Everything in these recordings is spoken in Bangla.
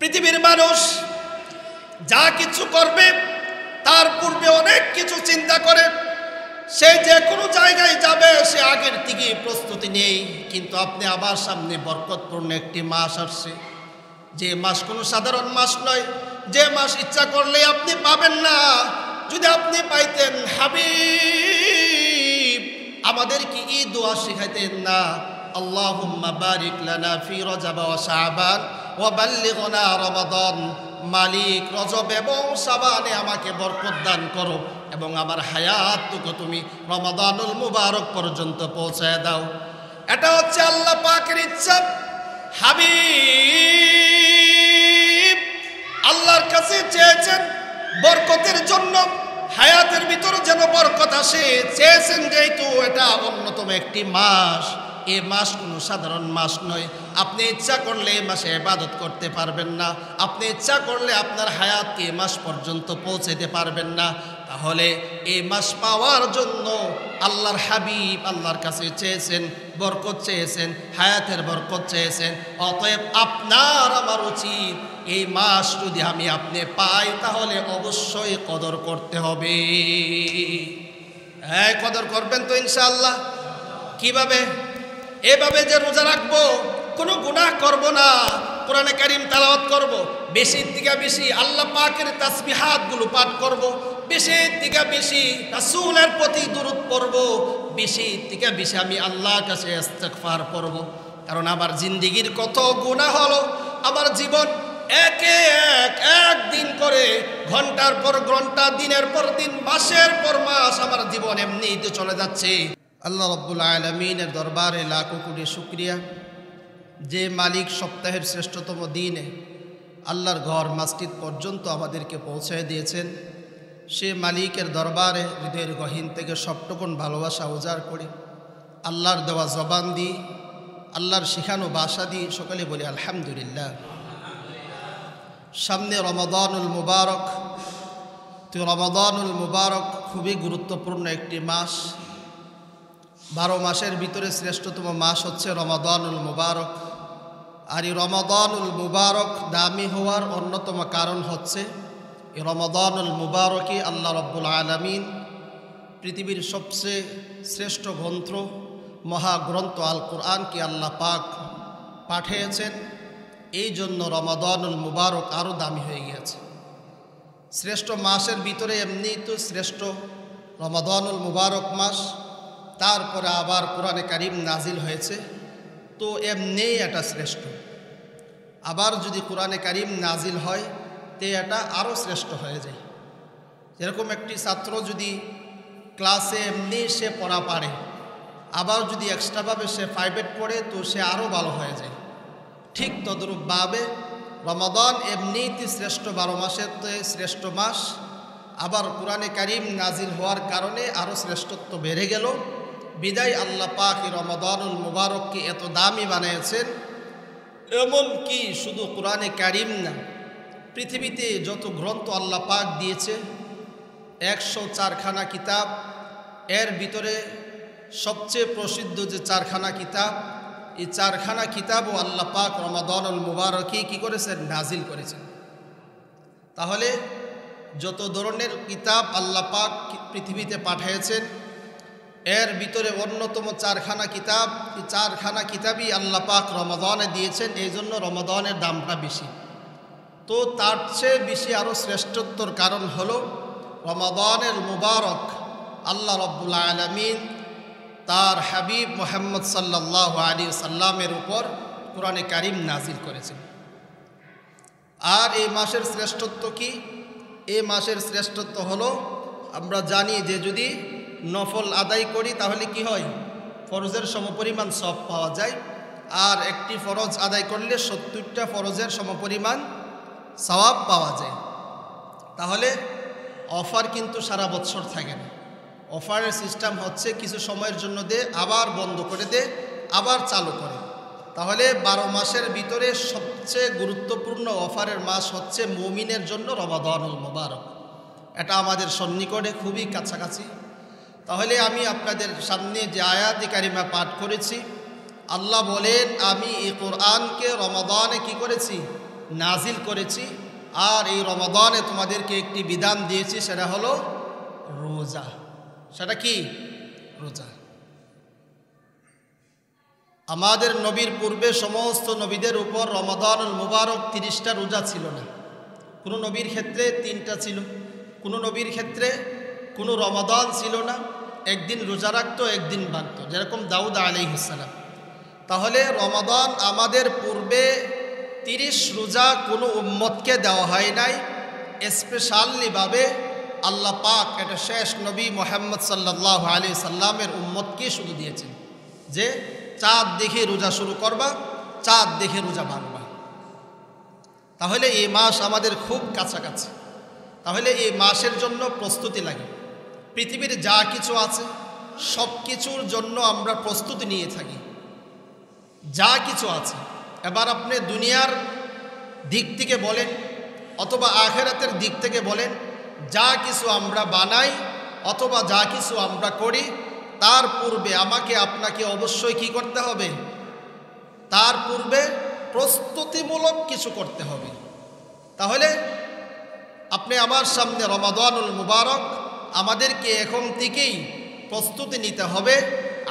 পৃথিবীর মানুষ যা কিছু করবে তার পূর্বে অনেক কিছু চিন্তা করে। সে যে কোনো জায়গায় যাবে সে আগের থেকে প্রস্তুতি নেই। কিন্তু আপনি আবার সামনে বরকতপূর্ণ একটি মাস আসছে, যে মাস কোনো সাধারণ মাস নয়, যে মাস ইচ্ছা করলে আপনি পাবেন না। যদি আপনি পাইতেন হাবিব আমাদের কি এই দোয়া শিখাইতেন না? আল্লাহুম্মা বারিক লানা ফি রজব ওয়া শাবান ওয়া বাল্লিগনা রমাদান। মালিক, রজব এবং শাবানে আমাকে বরকত দান করো এবং আমার হায়াতটুকু তুমি রমাদানুল মুবারক পর্যন্ত পৌঁছায় দাও। এটা হচ্ছে আল্লাহ পাকের ইচ্ছা। হাবিব আল্লাহর কাছে চেয়েছেন বরকতের জন্য, হায়াতের ভিতরে যেন বরকত আসে। চেয়েছেন যেহেতু এটা অন্যতম একটি মাস, এ মাস কোনো সাধারণ মাস নয়। আপনি ইচ্ছা করলে এই মাসে ইবাদত করতে পারবেন না, আপনি ইচ্ছা করলে আপনার হায়াতকে এই মাস পর্যন্ত পৌঁছাতে পারবেন না। তাহলে এই মাস পাওয়ার জন্য আল্লাহর হাবিব আল্লাহর কাছে চেয়েছেন, বরকত চেয়েছেন, হায়াতের বরকত চেয়েছেন। অতএব আপনার আমার উচিত এই মাস যদি আমি আপনি পাই তাহলে অবশ্যই কদর করতে হবে। হ্যাঁ, কদর করবেন তো ইনশাআল্লাহ। কিভাবে? এভাবে যে রোজা রাখবো, কোনো গুনাহ করব না, কোরআনে কারীম তেলাওয়াত করব, বেশি থেকে বেশি আল্লাহ পাকের তাসবিহাতগুলো পাঠ করব, বেশি থেকে বেশি রাসূলের প্রতি দরুদ পড়ব, বেশি থেকে বেশি আমি আল্লাহর কাছে ইস্তিগফার পড়ব। কারণ আমার জিন্দেগির কত গুনাহ হলো, আমার জীবন একে এক দিন করে ঘন্টার পর ঘন্টা, দিনের পর দিন, মাসের পর মাস আমার জীবন এমনিতে চলে যাচ্ছে। আল্লাহ রাব্বুল আলামিনের দরবারে লাখো কোটি শুকরিয়া, যে মালিক সপ্তাহের শ্রেষ্ঠতম দিনে আল্লাহর ঘর মসজিদ পর্যন্ত আমাদেরকে পৌঁছে দিয়েছেন। সে মালিকের দরবারে হৃদয়ের গহীন থেকে সবটুকুন ভালোবাসা উজাড় করি। আল্লাহর দেওয়া জবান দিই, আল্লাহর শিখানো ভাষা দিই, সকলে বলি আলহামদুলিল্লাহ। সামনে রমাদানুল মুবারক। তো রমাদানুল মুবারক খুবই গুরুত্বপূর্ণ একটি মাস। 12 মাসের ভিতরে শ্রেষ্ঠতম মাস হচ্ছে রমাদানুল মুবারক। আর এই রমাদানুল মুবারক দামি হওয়ার অন্যতম কারণ হচ্ছে এই রমাদানুল মুবারকে আল্লাহ রাব্বুল আলামিন পৃথিবীর সবচেয়ে শ্রেষ্ঠ গ্রন্থ, মহাগ্রন্থ আল কোরআনকে আল্লাহ পাক পাঠিয়েছেন। এই জন্য রমাদানুল মুবারক আরও দামি হয়ে গিয়েছে। শ্রেষ্ঠ মাসের ভিতরে এমনি তো শ্রেষ্ঠ রমাদানুল মুবারক মাস, তারপরে আবার কোরআনে কারীম নাজিল হয়েছে, তো এমনি এটা শ্রেষ্ঠ। আবার যদি কোরআনে কারীম নাজিল হয় তে এটা আরও শ্রেষ্ঠ হয়ে যায়। যেরকম একটি ছাত্র যদি ক্লাসে এমনি সে পড়া পারে, আবার যদি এক্সট্রাভাবে সে প্রাইভেট পড়ে তো সে আরও ভালো হয়ে যায়। ঠিক তদ্রূপভাবে রমাদান এমনিতে শ্রেষ্ঠ, 12 মাসের শ্রেষ্ঠ মাস। আবার কোরআনে কারীম নাজিল হওয়ার কারণে আরও শ্রেষ্ঠত্ব বেড়ে গেল। বিদায় আল্লাহ পাক রমাদানুল মুবারককে এত দামি বানিয়েছেন। এমন কি শুধু কোরআনে কারীম না, পৃথিবীতে যত গ্রন্থ আল্লাহ পাক দিয়েছে 104খানা কিতাব, এর ভিতরে সবচেয়ে প্রসিদ্ধ যে 4খানা কিতাব, এই 4খানা কিতাবও আল্লাহ পাক রমাদানুল মুবারকে কি করেছেন? নাজিল করেছেন। তাহলে যত ধরনের কিতাব আল্লাহ পাক পৃথিবীতে পাঠিয়েছেন, এর ভিতরে অন্যতম 4খানা কিতাব, এই 4খানা কিতাবই আল্লাহ পাক রমাদানে দিয়েছেন। এই জন্য রমাদানের দামটা বেশি। তো তার চেয়ে বেশি আরও শ্রেষ্ঠত্বর কারণ হলো রমাদানের মুবারক আল্লাহ রাব্বুল আলামিন তার হাবিব মুহাম্মদ সাল্লাল্লাহু আলাইহি সাল্লামের উপর কোরআনে কারীম নাজিল করেছেন। আর এই মাসের শ্রেষ্ঠত্ব কি? এই মাসের শ্রেষ্ঠত্ব হলো, আমরা জানি যে যদি নফল আদায় করি তাহলে কি হয়? ফরজের সমপরিমাণ সওয়াব পাওয়া যায়। আর একটি ফরজ আদায় করলে 70টা ফরজের সমপরিমাণ সওয়াব পাওয়া যায়। তাহলে অফার কিন্তু সারা বছর থাকে না। অফারের সিস্টেম হচ্ছে কিছু সময়ের জন্য দে, আবার বন্ধ করে দে, আবার চালু করে। তাহলে 12 মাসের ভিতরে সবচেয়ে গুরুত্বপূর্ণ অফারের মাস হচ্ছে মুমিনের জন্য রমাদানুল মুবারক। এটা আমাদের সন্নিকটে খুবই কাছাকাছি। তাহলে আমি আপনাদের সামনে যে আয়াতে কারিমা পাঠ করেছি, আল্লাহ বলেন আমি এই কোরআনকে রমাদানে কি করেছি? নাজিল করেছি, আর এই রমাদানে তোমাদেরকে একটি বিধান দিয়েছি, সেটা হলো রোজা। সেটা কি? রোজা। আমাদের নবীর পূর্বে সমস্ত নবীদের উপর রমাদানুল মুবারক 30টা রোজা ছিল না। কোনো নবীর ক্ষেত্রে 3টা ছিল, কোনো নবীর ক্ষেত্রে কোনো রমাদান ছিল না, একদিন রোজা রাখতো, একদিন বাঁধত, যেরকম দাউদ আলাইহিস সালাম। তাহলে রমাদান আমাদের পূর্বে 30 রোজা কোনো উম্মতকে দেওয়া হয় নাই, স্পেশালিভাবে আল্লাহ পাক এটা শেষ নবী মুহাম্মদ সাল্লাল্লাহু আলাইহি সাল্লামের উম্মতকে শুধু দিয়েছেন যে চাঁদ দেখে রোজা শুরু করবা, চাঁদ দেখে রোজা ভাঙবা। তাহলে এই মাস আমাদের খুব কাছাকাছি। তাহলে এই মাসের জন্য প্রস্তুতি লাগে। পৃথিবীর যা কিছু আছে সব কিছুর জন্য আমরা প্রস্তুতি নিয়ে থাকি, যা কিছু আছে। এবার আপনি দুনিয়ার দিক থেকে বলেন অথবা আখিরাতের দিক থেকে বলেন, যা কিছু আমরা বানাই অথবা যা কিছু আমরা করি, তার পূর্বে আমাকে আপনাকে অবশ্যই কি করতে হবে? তার পূর্বে প্রস্তুতিমূলক কিছু করতে হবে। তাহলে আপনি আমার সামনে রমাদানুল মুবারক, আমাদেরকে এখন থেকেই প্রস্তুতি নিতে হবে,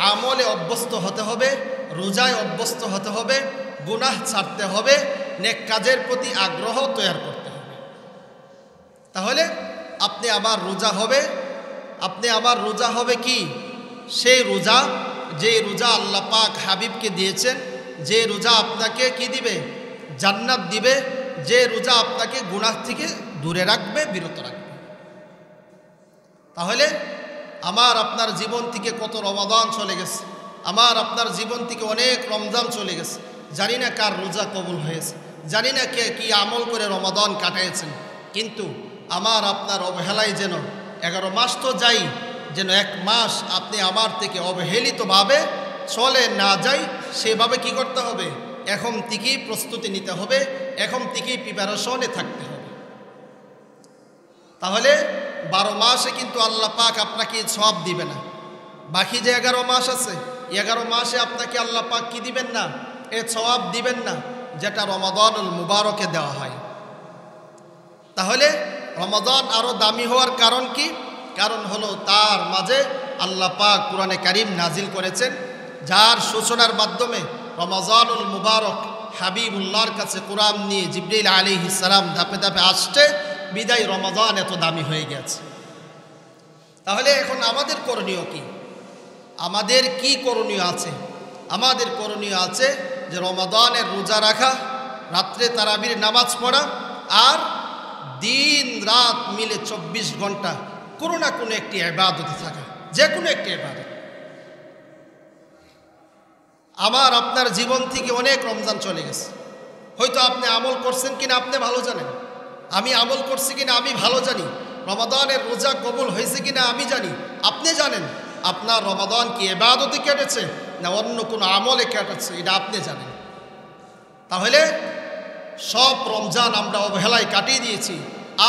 আমলে অভ্যস্ত হতে হবে, রোজায় অভ্যস্ত হতে হবে, গুনাহ ছাড়তে হবে, নেক কাজের প্রতি আগ্রহ তৈরি করতে হবে। তাহলে আপনি আমার রোজা হবে কি? সেই রোজা, যে রোজা আল্লাহ পাক হাবিবকে দিয়েছেন, যে রোজা আপনাকে কি দিবে? জান্নাত দিবে, যে রোজা আপনাকে গুনাহ থেকে দূরে রাখবে, বিরত রাখবে। তাহলে আমার আপনার জীবন থেকে কত রমাদান চলে গেছে, আমার আপনার জীবন থেকে অনেক রমজান চলে গেছে, জানি না কার রোজা কবুল হয়েছে, জানি না কে কি আমল করে রমাদান কাটাইছেন। কিন্তু আমার আপনার অবহেলায় যেন 11 মাস তো যাই, যেন 1 মাস আপনি আমার থেকে অবহেলিতভাবে চলে না যাই, সেভাবে কি করতে হবে? এখন থেকেই প্রস্তুতি নিতে হবে, এখন থেকেই প্রিপারেশনে থাকতে হবে। তাহলে 12 মাসে কিন্তু আল্লাহ পাক আপনাকে সওয়াব দিবে না। বাকি যে 11 মাস আছে, 11 মাসে আপনাকে আল্লাহ পাক কি দিবেন না? এ সওয়াব দিবেন না, যেটা রমাদানুল মুবারকে দেওয়া হয়। তাহলে রমাদান আরো দামি হওয়ার কারণ কি? কারণ হলো তার মাঝে আল্লাহ পাক কুরআনে কারীম নাজিল করেছেন, যার সূচনার মাধ্যমে রমাদানুল মুবারক হাবিবুল্লাহর কাছে কোরআন নিয়ে জিবরাইল আলাইহিস সালাম ধাপে ধাপে আসছে, বিদায় রমাদান এত দামি হয়ে গেছে। তাহলে এখন আমাদের করণীয় কি? আমাদের কি করণীয় আছে? আমাদের করণীয় আছে যে রমাদানের রোজা রাখা, রাত্রে তারাবির নামাজ পড়া, আর দিন রাত মিলে 24 ঘন্টা কোনো না কোনো একটি ইবাদতে থাকা, যে কোনো একটি ইবাদত। আমার আপনার জীবন থেকে অনেক রমজান চলে গেছে, হয়তো আপনি আমল করছেন কিনা আপনি ভালো জানেন, আমি আমল করছি কিনা আমি ভালো জানি, রমাদানের রোজা কবুল হয়েছে কিনা আমি জানি, আপনি জানেন। আপনার রমাদান কি ইবাদতে কেটেছে না অন্য কোনো আমলে কেটেছে, এটা আপনি জানেন। তাহলে সব রমজান আমরা অবহেলায় কাটিয়ে দিয়েছি।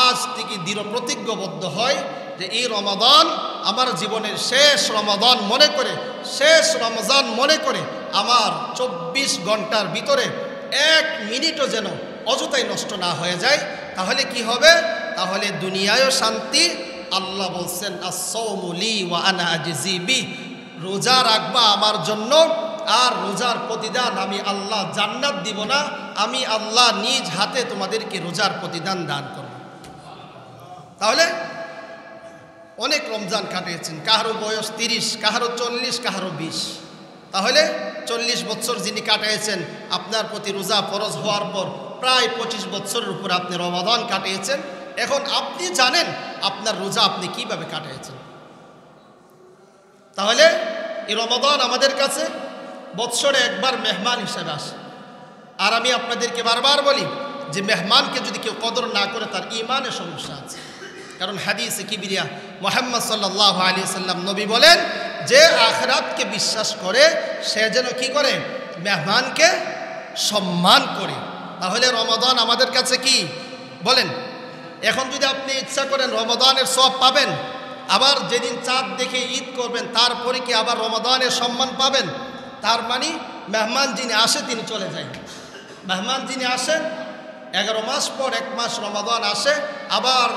আজ থেকে দৃঢ় প্রতিজ্ঞবদ্ধ হয় যে এই রমাদান আমার জীবনের শেষ রমাদান মনে করে, শেষ রমজান মনে করে আমার 24 ঘন্টার ভিতরে 1 মিনিটও যেন অযথাই নষ্ট না হয়ে যায়। তাহলে কি হবে? তাহলে দুনিয়ায়ও শান্তি। আল্লাহ বলছেন আস-সাওমু লি ওয়া আনা আজজি বি, রোজা রাখবা আমার জন্য, আর রোজার প্রতিদান আমি আল্লাহ জান্নাত দিব না, আমি আল্লাহ নিজ হাতে তোমাদেরকে রোজার প্রতিদান দান করব। তাহলে অনেক রমজান কাটিয়েছেন, কাহারো বয়স 30, কাহারো 40, কাহারো 20। তাহলে 40 বছর যিনি কাটিয়েছেন, আপনার প্রতি রোজা ফরজ হওয়ার পর প্রায় 25 বছরের উপর আপনি রমাদান কাটিয়েছেন। এখন আপনি জানেন আপনার রোজা আপনি কিভাবে কাটিয়েছেন। তাহলে এই রমাদান আমাদের কাছে বৎসরে একবার মেহমান হিসেবে আসে। আর আমি আপনাদেরকে বারবার বলি যে মেহমানকে যদি কেউ কদর না করে তার ঈমানের সমস্যা আছে। কারণ হাদিসে কিবরিয়া মুহাম্মদ সাল্লাল্লাহু আলাইহি সাল্লাম নবী বলেন যে আখিরাতকে বিশ্বাস করে সে যেন কি করে? মেহমানকে সম্মান করে। তাহলে রমাদান আমাদের কাছে কি বলেন? এখন যদি আপনি ইচ্ছা করেন রমাদানের সওয়াব পাবেন, আবার যেদিন চাঁদ দেখে ঈদ করবেন তারপরে কি আবার রমাদানের সম্মান পাবেন? তার মানে মেহমান যিনি আসে তিনি চলে যায়। মেহমান যিনি আসেন 11 মাস পর 1 মাস রমাদান আসে, আবার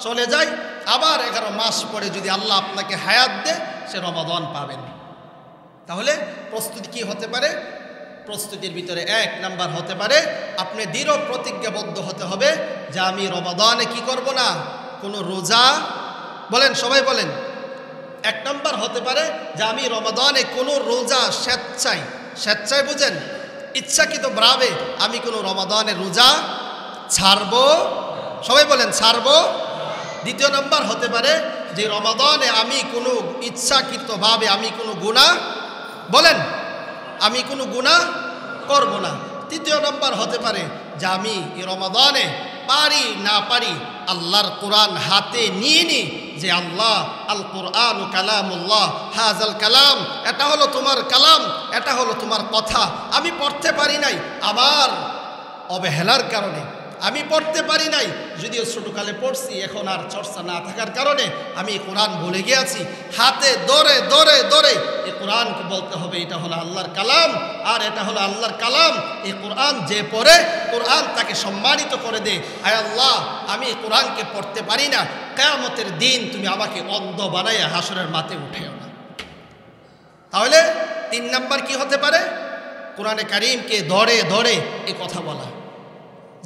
চলে যায়, আবার 11 মাস পরে যদি আল্লাহ আপনাকে হায়াত দেয় সে রমাদান পাবেন। তাহলে প্রস্তুতি কি হতে পারে? প্রস্তুতির ভিতরে 1 নাম্বার হতে পারে আপনি দৃঢ় প্রতিজ্ঞাবদ্ধ হতে হবে যে আমি রমাদানে কি করব না, কোনো রোজা, বলেন সবাই বলেন, 1 নাম্বার হতে পারে যে আমি রমাদানে কোনো রোজা স্বেচ্ছায় বুঝেন ইচ্ছাকৃত ভাবে আমি কোনো রমাদানে রোজা ছাড়বো, সবাই বলেন ছাড়বো। 2 নাম্বার হতে পারে যে রমাদানে আমি কোনো ইচ্ছাকৃতভাবে আমি কোনো গুনাহ, বলেন আমি কোনো গুনাহ করব না। 3 নাম্বার হতে পারে যে আমি এই রমাদানে পারি না পারি আল্লাহর কোরআন হাতে নিয়ে নি, যে আল্লাহ আল কোরআন কালামুল্লাহ, হাজাল কালাম, এটা হলো তোমার কালাম, এটা হলো তোমার কথা। আমি পড়তে পারি নাই আমার অবহেলার কারণে, আমি পড়তে পারি নাই, যদিও ছোটকালে পড়ছি, এখন আর চর্চা না থাকার কারণে আমি কোরআন ভুলে গিয়েছি। হাতে ধরে ধরে ধরে এই কোরআনকে বলতে হবে এটা হলো আল্লাহর কালাম, আর এটা হলো আল্লাহর কালাম। এই কোরআন যে পড়ে কোরআন তাকে সম্মানিত করে দে। আয় আল্লাহ, আমি এই কোরআনকে পড়তে পারি না, কিয়ামতের দিন তুমি আমাকে অন্ধ বানাইয়া হাসরের মাঠে উঠেও না। তাহলে 3 নাম্বার কি হতে পারে? কোরআনে কারীমকে ধরে ধরে এই কথা বলা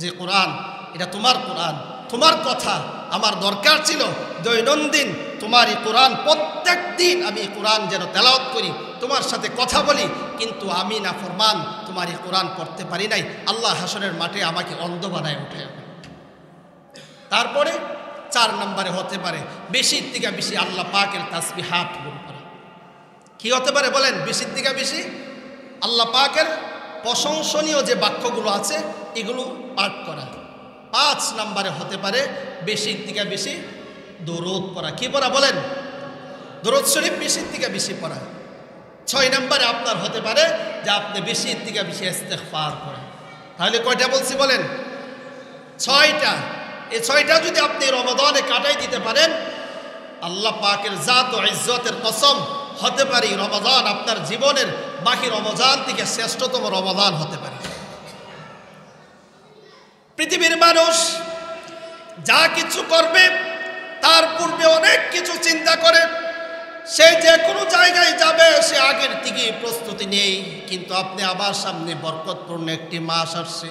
যে কোরআন এটা তোমার কোরআন, তোমার কথা। আমার দরকার ছিল দৈনন্দিন তোমার এই কোরআন, প্রত্যেক দিন আমি এই কোরআন যেন তেলাওয়াত করি, তোমার সাথে কথা বলি, কিন্তু আমি নাফরমান তোমার এই কোরআন পড়তে পারি নাই। আল্লাহ হাসরের মাঠে আমাকে অন্ধ বানায় উঠে। তারপরে 4 নম্বরে হতে পারে বেশির থেকে বেশি আল্লাহ পাকের তাসবিহাত করা। কি হতে পারে বলেন? বেশির থেকে বেশি আল্লাহ পাকের প্রশংসনীয় যে বাক্যগুলো আছে এগুলো পাঠ করা। 5 নম্বরে হতে পারে বেশির থেকে বেশি দরুদ পড়া। কি পড়া বলেন? দরুদ শরীফ বেশির থেকে বেশি পড়া। 6 নম্বরে আপনার হতে পারে যে আপনি বেশির থেকে বেশি ইস্তেগফার করেন। তাহলে কয়টা বলছি বলেন? 6টা। এই 6টা যদি আপনি রমাদানে কাটাই দিতে পারেন, আল্লাহ পাকের জাত ও ইজ্জতের কসম, হতে পারে রমাদান আপনার জীবনের বাকি রমজান থেকে শ্রেষ্ঠতম রমাদান হতে পারে। পৃথিবীর মানুষ যা কিছু করবে তার পূর্বে অনেক কিছু চিন্তা করে, সে যে কোনো জায়গায় যাবে সে আগের থেকে প্রস্তুতি নেই। কিন্তু আপনি আবার সামনে বরকতপূর্ণ একটি মাস আসছে,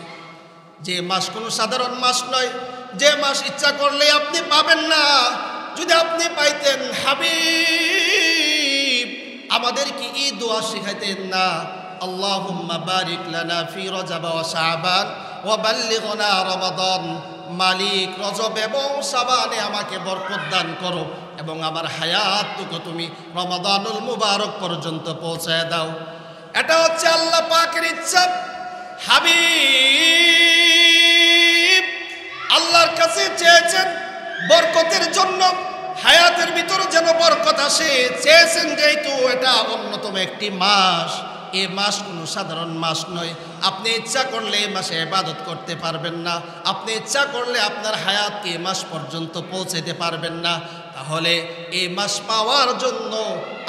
যে মাস কোনো সাধারণ মাস নয়, যে মাস ইচ্ছা করলে আপনি পাবেন না। যদি আপনি পাইতেন, হাবিব আমাদের কি এই দোয়া শিখাইতেন না? আল্লাহুম্মা বারিক লানা ফি রজব ওয়া শাবান ওয়া বাল্লিগনা রমাদান। মালিক, রজব এবং শাবানে আমাকে বরকত দান করো এবং আমার হায়াতটুকু তুমি রমাদানুল মুবারক পর্যন্ত পৌঁছায় দাও। এটা হচ্ছে আল্লাহ পাকের ইচ্ছা। হাবিব আল্লাহর কাছে চেয়েছেন বরকতের জন্য, হায়াতের ভিতরে যেন বরকত আসে, চেয়েছেন। যেহেতু এটা অন্যতম একটি মাস, এ মাস কোনো সাধারণ মাস নয়। আপনি ইচ্ছা করলে এই মাসে ইবাদত করতে পারবেন না, আপনি ইচ্ছা করলে আপনার হায়াতকে এই মাস পর্যন্ত পৌঁছাতে পারবেন না। তাহলে এই মাস পাওয়ার জন্য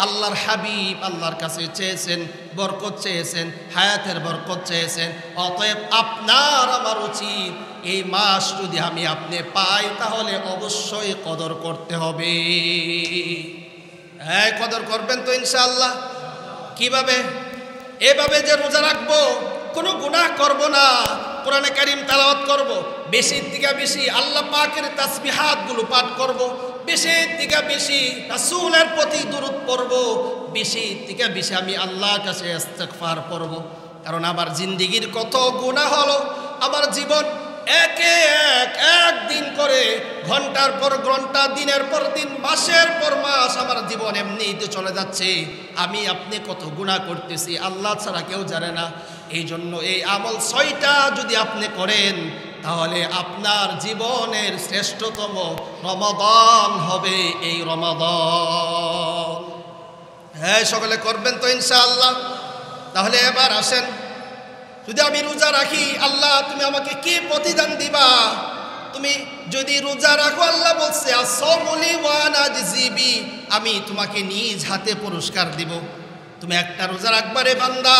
আল্লাহর হাবিব আল্লাহর কাছে চেয়েছেন, বরকত চেয়েছেন, হায়াতের বরকত চেয়েছেন। অতএব আপনার আমার উচিত এই মাস যদি আমি আপনি পাই তাহলে অবশ্যই কদর করতে হবে। হ্যাঁ, কদর করবেন তো ইনশাআল্লাহ। কিভাবে? এভাবে যে রোজা রাখবো, কোনো গুনাহ করব না, কোরআনে কারীম তেলাওয়াত করব, বেশির থেকে বেশি আল্লাহ পাকের তাসবিহাতগুলো পাঠ করব, বেশির থেকে বেশি রাসূলের প্রতি দুরূদ পড়ব, বেশির থেকে বেশি আমি আল্লাহর কাছে ইস্তেগফার করব। কারণ আমার জিন্দেগির কত গুনাহ হলো, আমার জীবন একে এক দিন করে, ঘন্টার পর ঘন্টা, দিনের পর দিন, মাসের পর মাস আমার জীবন এমনিতে চলে যাচ্ছে। আমি আপনি কত গুনাহ করতেছি আল্লাহ ছাড়া কেউ জানে না। এই জন্য এই আমল 6টা যদি আপনি করেন তাহলে আপনার জীবনের শ্রেষ্ঠতম রমাদান হবে এই রমাদান। হ্যাঁ, সকলে করবেন তো ইনশাআল্লাহ। তাহলে এবার আসেন, যদি আমি রোজা রাখি, আল্লাহ তুমি আমাকে কি প্রতিদান দিবা? তুমি যদি রোজা রাখো, আল্লাহ বলছে আসসামুলি ওয়া নাজিবি, আমি তোমাকে নিজ হাতে পুরস্কার দিব। তুমি একটা রোজা রাখবা রে বান্দা,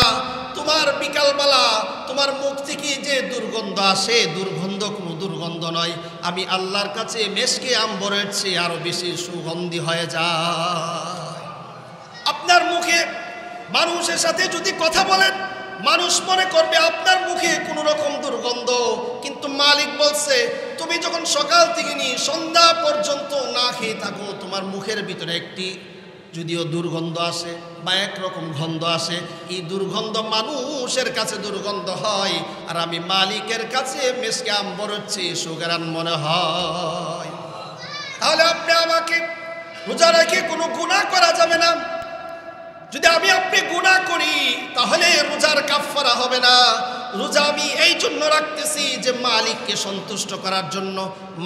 তোমার বিকালবেলা তোমার মুখ থেকে যে দুর্গন্ধ আসে, দুর্গন্ধ কোনো দুর্গন্ধ নয়, আমি আল্লাহর কাছে মেশকে আম্বরের চেয়ে আরো বেশি সুগন্ধি হয়ে যায়। আপনার মুখে মানুষের সাথে যদি কথা বলেন, মানুষ মনে করবে আপনার মুখে কোনো রকম দুর্গন্ধ, কিন্তু মালিক বলছে তুমি যখন সকাল থেকে নিয়ে সন্ধ্যা পর্যন্ত না খেয়ে থাকো, তোমার মুখের ভিতরে একটি যদিও দুর্গন্ধ আসে বা একরকম গন্ধ আসে, এই দুর্গন্ধ মানুষের কাছে দুর্গন্ধ হয়, আর আমি মালিকের কাছে মেশকে আম্বরের চেয়ে সুগরান মনে হয়। তাহলে আপনি আমাকে রোজা রেখে কোনো গুনাহ করা যাবে না। যদি আমি আপনি গুনাহ করি তাহলে রোজার কাফারা হবে না। রোজা আমি এই জন্য রাখতেছি যে মালিককে সন্তুষ্ট করার জন্য।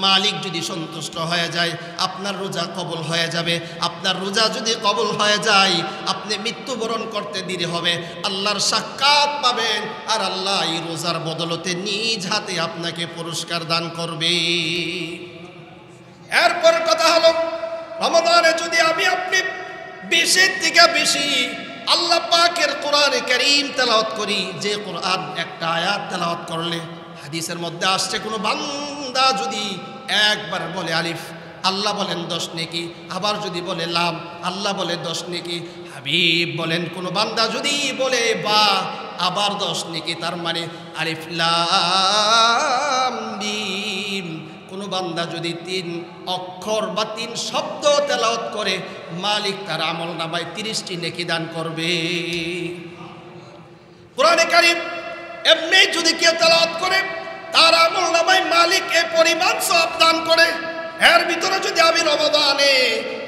মালিক যদি সন্তুষ্ট হয়ে যায় আপনার রোজা কবুল হয়ে যাবে। আপনার রোজা যদি কবুল হয়ে যায় আপনি মৃত্যুবরণ করতে দেরি হবে, আল্লাহর সাক্ষাৎ পাবেন, আর আল্লাহ এই রোজার বদলতে নিজ হাতে আপনাকে পুরস্কার দান করবে। এরপর কথা হলো, রমাদানে যদি আমি আপনি বেশির থেকে বেশি আল্লাহ পাকের কোরআনে কারীম তেলাওয়াত করি, যে কোরআন একটা আয়াত তেলাওয়াত করলে হাদিসের মধ্যে আসছে কোনো বান্দা যদি একবার বলে আলিফ আল্লাহ বলেন 10 নেকি, আবার যদি বলে লাম আল্লাহ বলে 10 নেকি, হাবিব বলেন কোনো বান্দা যদি বলে বা আবার 10 নেকি, তার মানে আলিফ লাম মিম। কোনো বান্দা যদি 3 অক্ষর বা 3 শব্দ তেলাওয়াত করে মালিক তার আমল নামায় 30টি নেকি দান করবে। কোরআনে কারীম এমনি যদি কেউ তেলাওয়াত করে তার আমল নামায় মালিক এই পরিমাণ সওয়াব দান করে। এর ভিতরে যদি আমি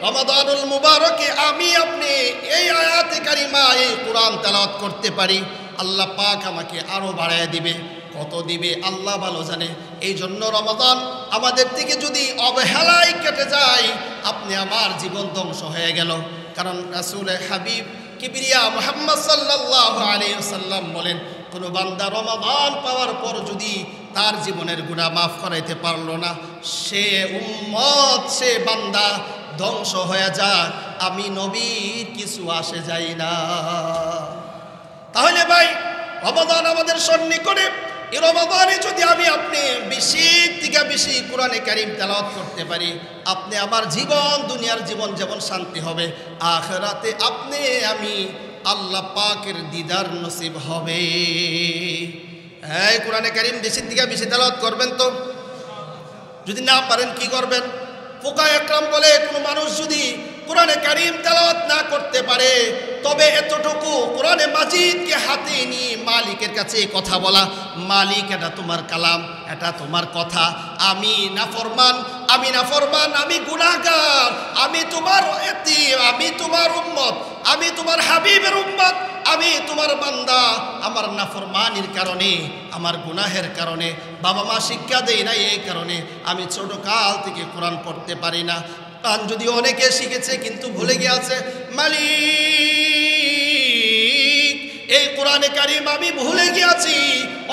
রমাদানুল মুবারকে আমি আপনি এই আয়াতে কারিমা এই কোরআন তেলাওয়াত করতে পারি, আল্লাহ পাক আমাকে আরো বাড়ায় দিবে। কত দিবে আল্লাহ ভালো জানে। এই জন্য রমাদান আমাদের থেকে যদি অবহেলায় কেটে যায় আপনি আমার জীবন ধ্বংস হয়ে গেল। কারণ রাসূল হাবিব কিবরিয়া মুহাম্মদ সাল্লাল্লাহু আলাইহি ওয়াসাল্লাম বলেন, কোনো বান্দা রমাদান পাওয়ার পর যদি তার জীবনের গুনাহ মাফ করাইতে পারলো না, সে উম্মত সে বান্দা ধ্বংস হয়ে যাক, আমি নবীর কিছু আসে যাই না। তাহলে ভাই রমাদান আমাদের সন্নিকটে, এই রমাদানে যদি আমি আপনি বেশি থেকে বেশি কোরআনে কারীম তেলাওয়াত করতে পারি, আপনি আমার জীবন দুনিয়ার জীবন যেমন শান্তি হবে, আখিরাতে আপনি আমি আল্লাহ পাকের দিদার নসিব হবে। এই কোরআনে কারীম বেশি থেকে বেশি তেলাওয়াত করবেন তো। যদি না পারেন কি করবেন? ফুকাহা একরাম বলে কোনো মানুষ যদি কোরআনে কারীম তেলাওয়াত না করতে পারে তবে এতটুকু কোরআনে মাজিদকে হাতে নিয়ে মালিকের কাছে কথা বলা, মালিক এটা তোমার কালাম, এটা তোমার কথা, আমি নাফরমান, আমি গুনাহগার, আমি তোমার এতিম, আমি তোমার উম্মত, আমি তোমার হাবিবের উম্মত, আমি তোমার বান্দা, আমার নাফরমানির কারণে আমার গুনাহের কারণে বাবা মা শিক্ষা দেয় না, এই কারণে আমি ছোট কাল থেকে কোরআন পড়তে পারি না। কোরআন যদিও অনেকে শিখেছে কিন্তু ভুলে গিয়েছে, মালিক এই কোরআনে কারীম আমি ভুলে গিয়েছি,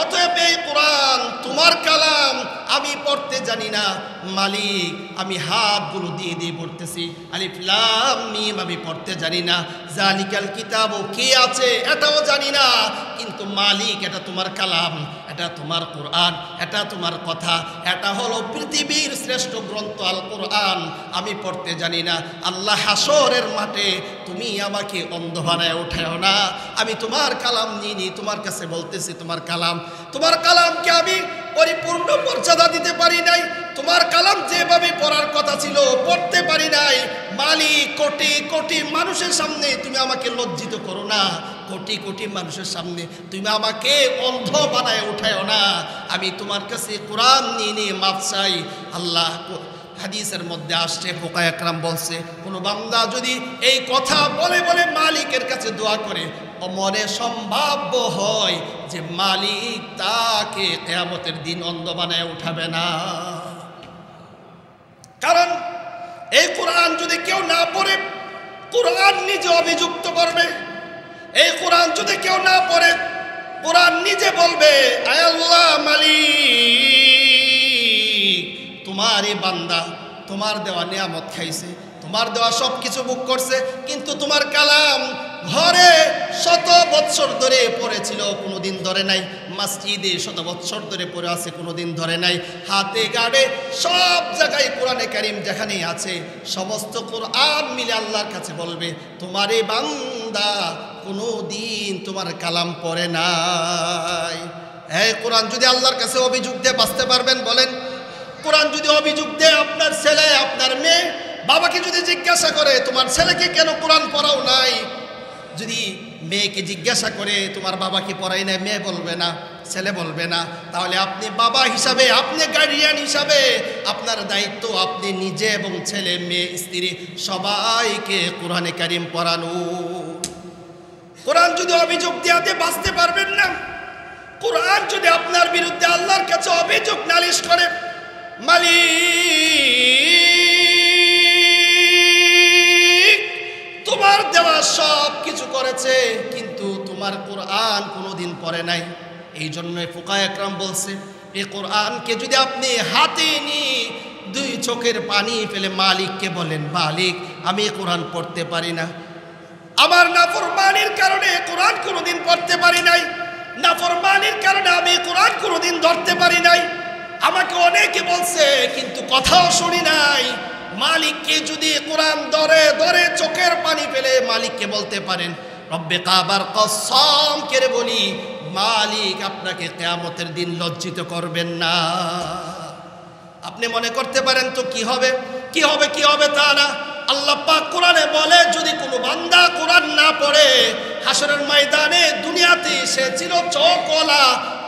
অতএব এই কোরআন তোমার কালাম আমি পড়তে জানি না। মালিক আমি হাতগুলো দিয়ে দিয়ে পড়তেছি, আলিফ লাম মিম আমি পড়তে জানি না, জালিকাল কিতাবও কে আছে এটাও জানি না, কিন্তু মালিক এটা তোমার কালাম, এটা তোমার কোরআন, এটা তোমার কথা, এটা হলো পৃথিবীর শ্রেষ্ঠ গ্রন্থ আল কোরআন, আমি পড়তে জানি না। আল্লাহ হাসরের মাঠে তুমি আমাকে অন্ধ বানায় উঠাও না, আমি তোমার কালাম নিয়ে তোমার কাছে বলতেছি তোমার কালামকে আমি পরিপূর্ণ মর্যাদা দিতে পারি নাই, তোমার কালাম যেভাবে পড়ার কথা ছিল পড়তে পারি নাই। মালিক কোটি কোটি মানুষের সামনে তুমি আমাকে লজ্জিত করো না, কোটি কোটি মানুষের সামনে তুমি আমাকে অন্ধ বানায় উঠাও না, আমি তোমার কাছে কোরআন নিয়ে মাফ চাই। আল্লাহ হাদিসের মধ্যে আসছে, ফুকাহা একরাম বলছে, কোনো বান্দা যদি এই কথা বলে বলে মালিকের কাছে দোয়া করে, মনে সম্ভাব্য হয় যে মালিক তাকে কিয়ামতের দিন অন্ধ বানায় উঠাবে না। কারণ এই কোরআন যদি কেউ না পড়ে কোরআন নিজে অভিযুক্ত করবে, এই কোরআন যদি কেউ না পড়ে কোরআন নিজে বলবে, আয় আল্লাহ মালিক তোমার এই বান্দা তোমার দেওয়া নিয়ামত খাইছে, তোমার দেওয়া সব কিছু ভোগ করছে, কিন্তু তোমার কালাম ঘরে শত বৎসর ধরে পড়েছিল, কোনোদিন ধরে নাই। মসজিদে শত বৎসর ধরে পড়ে আছে, কোনোদিন ধরে নাই। হাতে গাড়ে সব জায়গায় কোরআনে কারীম যেখানেই আছে, সমস্ত কোরআন মিলে আল্লাহর কাছে বলবে, তোমার এই বান্দা কোনোদিন তোমার কালাম পড়ে নাই। এই কোরআন যদি আল্লাহর কাছে অভিযোগ দিয়ে বাঁচতে পারবেন? বলেন। কোরআন যদি অভিযোগ দেয়, আপনার ছেলে আপনার মেয়ে বাবাকে যদি জিজ্ঞাসা করে তোমার ছেলেকে কেন কোরআন পড়াও নাই, যদি মেয়েকে জিজ্ঞাসা করে তোমার বাবাকে পড়াই নাই, মেয়ে বলবে না, ছেলে বলবে না, তাহলে আপনি বাবা হিসাবে, আপনি গার্ডিয়ান হিসাবে আপনার দায়িত্ব আপনি নিজে এবং ছেলে মেয়ে স্ত্রী সবাইকে কোরআনে কারীম পড়ানো। কোরআন যদি অভিযোগ দেওয়াতে বাঁচতে পারবেন না। কোরআন যদি আপনার বিরুদ্ধে আল্লাহর কাছে অভিযোগ নালিশ করে, মালিক তোমার দেওয়া সব কিছু করেছে কিন্তু তোমার কোরআন কোনোদিন পড়ে নাই, এই জন্য ফুকায়ে একরাম বলছে এই কোরআনকে যদি আপনি হাতে নিয়ে দুই চোখের পানি ফেলে মালিককে বলেন, মালিক আমি কোরআন পড়তে পারি না, আমার নাফরমানির কারণে কোরআন কোনোদিন পড়তে পারি নাই, নাফরমানির কারণে আমি কোরআন কোনোদিন ধরতে পারি নাই, আমাকে অনেকে বলছে কিন্তু কথাও শুনি নাই। মালিককে যদি কোরআন ধরে ধরে চোখের পানি ফেলে মালিককে বলতে পারেন, রব্বে কাবার কসম করে বলি মালিক আপনাকে কিয়ামতের দিন লজ্জিত করবেন না। আপনি মনে করতে পারেন তো কি হবে, কি হবে, কি হবে তা না। আল্লাহ পাক কোরআনে বলে যদি কোনো বান্দা কোরআন না পড়ে হাসরের ময়দানে, দুনিয়াতে সে ছিল চোখওয়ালা,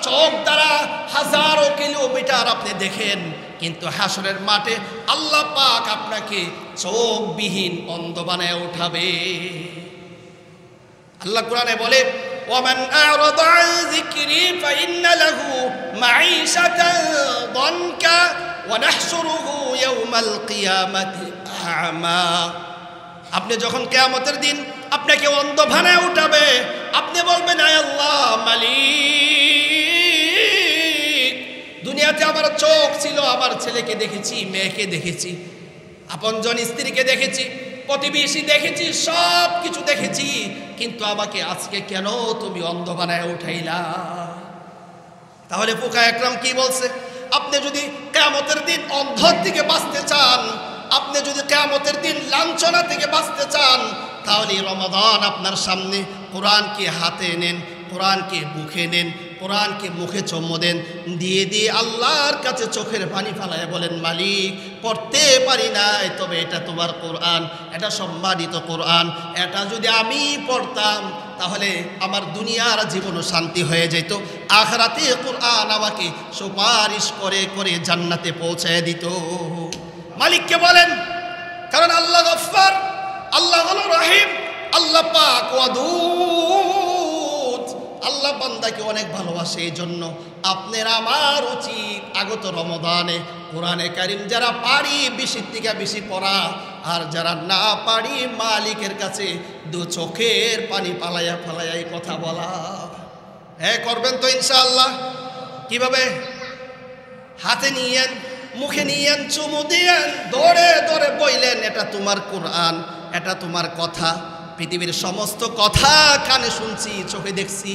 চোখ দ্বারা হাজারো কিলোমিটার আপনি দেখেন, কিন্তু হাসরের মাঠে আল্লাহ পাক আপনাকে চোখবিহীন অন্ধ বানায় উঠাবে। আল্লাহ কোরআনে বলে ওয়ামান আ'রাদা আন যিকরি ফাইন্না লাহু মাঈশাতান দানকা ওয়া নাহশুরুহু ইয়াওমাল কিয়ামাতি আ'মা। আপনি যখন কিয়ামতের দিন আপনাকে অন্ধ বানায় উঠাবে, আপনি বলবেন আয় আল্লাহ মালিক, দুনিয়াতে আমার চোখ ছিল, আমার ছেলেকে দেখেছি, মেয়েকে দেখেছি, আপনজন স্ত্রীকে দেখেছি, প্রতিবেশী দেখেছি, সব কিছু দেখেছি, কিন্তু আমাকে আজকে কেন তুমি অন্ধ বানায় উঠাইলা? তাহলে ফুকায়ে একরাম কি বলছে, আপনি যদি কিয়ামতের দিন অন্ধর থেকে বাঁচতে চান, আপনি যদি কিয়ামতের দিন লাঞ্ছনা থেকে বাঁচতে চান, তাহলে রমাদান আপনার সামনে, কোরআনকে হাতে নেন, কোরআনকে বুকে নেন, কোরআনকে মুখে চুমু দেন, দিয়ে দিয়ে আল্লাহর কাছে চোখের পানি ফালায় বলেন, মালিক পড়তে পারি নাই, তবে এটা তোমার কোরআন, এটা সম্মানিত কোরআন, এটা যদি আমি পড়তাম তাহলে আমার দুনিয়ার জীবনও শান্তি হয়ে যেত, আখিরাতে কোরআন আমাকে সুপারিশ করে করে জান্নাতে পৌঁছায় দিত। মালিককে বলেন, কারণ আল্লাহ গফফার, আল্লাহ হলো রহিম, আল্লাহ পাক ওয়াদুদ, আল্লাহ বান্দাকে অনেক ভালোবাসে। এই জন্য আপনার আমার উচিত আগত রমাদানে কোরআনে কারীম যারা পারি বেশির থেকে বেশি পড়া, আর যারা না পারি মালিকের কাছে দু চোখের পানি পালাইয়া পালাইয়া এই কথা বলা। হ্যাঁ করবেন তো ইনশাআল্লাহ। কিভাবে? হাতে নিয়েন, মুখে নিয়েন, চুমু দিয়েন, দৌড়ে দৌড়ে বইলেন এটা তোমার কোরআন, এটা তোমার কথা। পৃথিবীর সমস্ত কথা কানে শুনছি, চোখে দেখছি,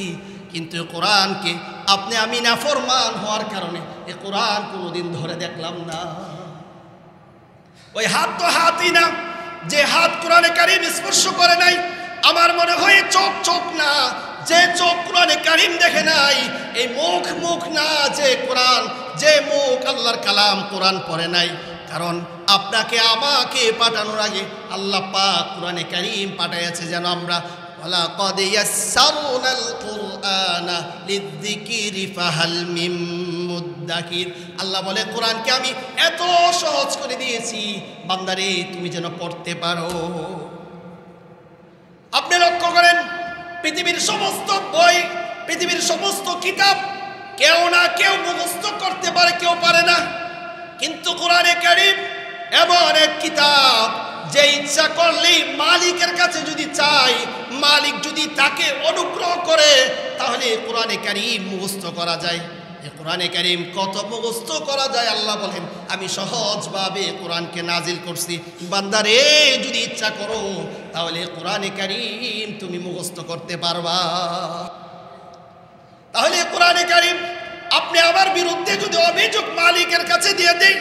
কিন্তু কোরআনকে আপনি আমি নাফরমান হওয়ার কারণে এ কোরআন কোনোদিন ধরে দেখলাম না। ওই হাত তো হাতই না, যে হাত কোরআনে কারীম স্পর্শ করে নাই, আমার মনে হয় চোখ চোখ না, যে চোখ কোরআনে কারীম দেখে নাই, এই মুখ মুখ না, যে কোরআন, যে মুখ আল্লাহর কালাম কোরআন পড়ে নাই। কারণ আপনাকে আমাকে পাঠানোর আগে আল্লাহ পাক কোরআনে কারীম পাঠাইছে যেন আমরা ওয়ালাকাদ ইয়াসসারনাল কুরআনা লিযিকরি ফাহাল মিন মুদ্দাকির। আল্লাহ বলে কোরআনকে আমি এত সহজ করে দিয়েছি বান্দারে তুমি যেন পড়তে পারো। আপনি লক্ষ্য করেন পৃথিবীর সমস্ত বই, পৃথিবীর সমস্ত কিতাব কেউ না কেউ মুখস্থ করতে পারে, কেউ পারে না, কিন্তু কোরআনে কারীম এমন এক কিতাব যে ইচ্ছা করলেই মালিকের কাছে যদি চাই, মালিক যদি তাকে অনুগ্রহ করে তাহলে কোরআনে কারীম মুখস্থ করা যায়। এই কোরআনে কারীম কত মুখস্থ করা যায়। আল্লাহ বলেন আমি সহজভাবে কোরআনকে নাজিল করছি, বান্দারে যদি ইচ্ছা করো তাহলে কোরআনে কারীম তুমি মুখস্থ করতে পারবা। তাহলে কোরআনে কারীম আপনি আমার বিরুদ্ধে যদি অভিযোগ মালিকের কাছে দিয়ে দেই,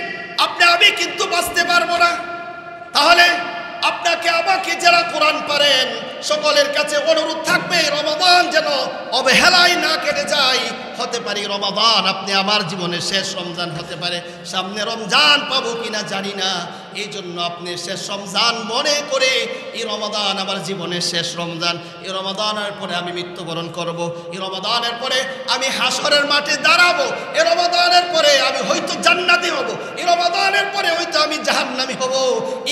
আপনি আমি কিন্তু বাঁচতে পারবো না। তাহলে আপনাকে আমাকে যারা কোরআন পারেন সকলের কাছে অনুরোধ থাকবে, রমাদান যেন অবহেলায় না কেটে যায়। হতে পারে রমাদান আপনি আমার জীবনের শেষ রমজান হতে পারে, সামনে রমজান পাবো কিনা জানি না। এই জন্য আপনি শেষ রমজান মনে করে এই রমাদান আমার জীবনের শেষ রমজান, এই রমাদানের পরে আমি মৃত্যুবরণ করব, এই রমাদানের পরে আমি হাসরের মাঠে দাঁড়াবো, এই রমাদানের পরে আমি হয়তো জান্নাতি হব, এই রমাদানের পরে হয়তো আমি জাহান্নামী হব।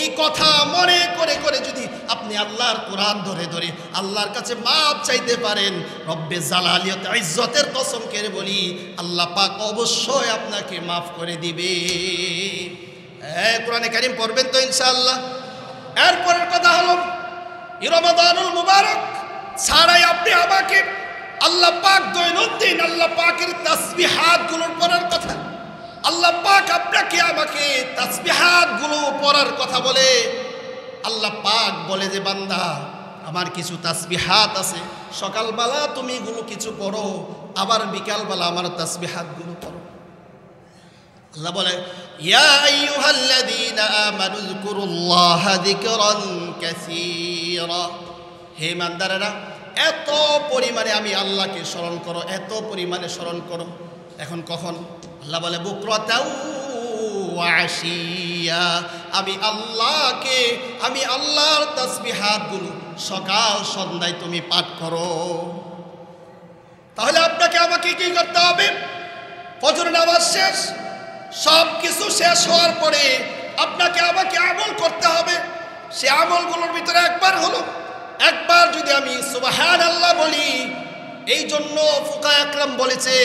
এই কথা মনে করে করে যদি আপনি আল্লাহর কোরআন ধরে ধরে আল্লাহর কাছে মাপ চাইতে পারেন, রব্বে জালালিয়ত ইজ্জতের কসম করে বলি আল্লাহ পাক অবশ্যই আপনাকে মাফ করে দিবে। কোরআনে কারীম পড়বেন তো ইনশাআল্লাহ। এরপরের কথা হলো এই রমাদানুল মুবারক ছাড়াই আপনি আমাকে আল্লাহ পাক দৈনন্দিন আল্লাহ পাকের তাসবিহাত গুলোর পড়ার কথা। আল্লাহ পাক আপনাকে আমাকে তাসবিহাত গুলো পড়ার কথা বলে। আল্লাহ পাক বলে যে বান্দা আমার কিছু তাসবিহাত আছে, সকালবেলা তুমি এগুলো কিছু পড়ো, আবার বিকালবেলা আমার তাসবিহাত গুলো পড়ো। আল্লাহ বলে ইয়া আইয়ুহাল্লাযীনা আমানু যকুরুল্লাহা যিকরান কাসীরা, হে ইমানদারেরা এত পরিমাণে আমি আল্লাহকে স্মরণ করো, এত পরিমাণে স্মরণ করো। এখন কখন? আল্লাহ বলে বুকরাতাও ওয়া আশিয়া, আমি আল্লাহকে আমি আল্লাহর তাসবিহাতগুলো সকাল সন্ধ্যায় তুমি পাঠ করো। তাহলে আপনাকে আমাকে কি করতে হবে? ফজর নামাজ শেষ, সব কিছু শেষ হওয়ার পরে আপনাকে আমাকে আমল করতে হবে। সে আমলগুলোর ভিতরে একবার যদি আমি সুবহানাল্লাহ বলি, এই জন্য ফুকায়ে আকরাম বলেছে,